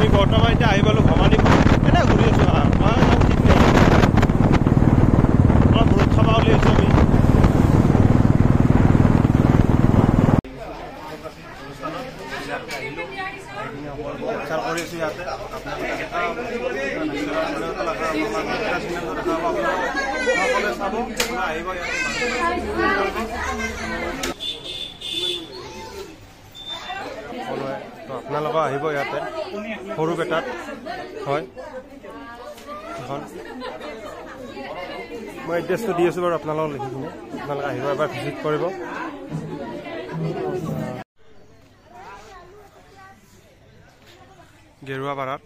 আমি বৰ্তমান এতিয়া আহি পালোঁ ভৱানীপুৰ এনে ঘূৰি আছোঁ মই ঠিক নাই অলপ ৰ'দ খাব উলিয়াইছোঁ আমি প্ৰচাৰ কৰি আছোঁ ইয়াতে আপোনালোকে আহিব ইয়াতে সৰুপেটাত হয় এখন মই এড্ৰেছটো দি আছোঁ বাৰু আপোনালোকক লিখি কিনে আপোনালোকে আহিব এবাৰ ভিজিট কৰিব গেৰুৱাপাৰাত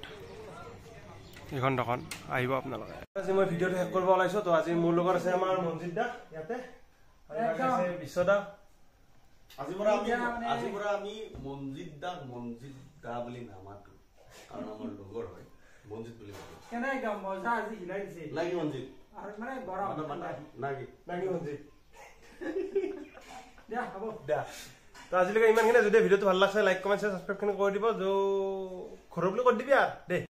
এইখন দোকান আহিব আপোনালোকে আজি মই ভিডিঅ'টো শেষ কৰিব ওলাইছোঁ তো আজি মোৰ লগত আছে আমাৰ মনজিত দা ইয়াতে বিশ্বদা আজি পৰা আমি মনজিত দা বুলি নামাতো কাৰণ আমাৰ লগৰ হয় মনজিত বুলি কয় কেনে একদম মজা আজি হিলাই দিছে লাগি মনজিত আৰু মানে গৰম নাগি মনজিত দিয়া হ'ব দিয়া তো আজিলৈকে ইমানখিনি যদি ভিডিঅ'টো ভাল লাগছে লাইক কমেণ্ট শ্বেয়াৰ ছাবস্ক্ৰাইবখিনি কৰি দিব ঘৰৰ বুলি কৰি দিবি আৰু দেই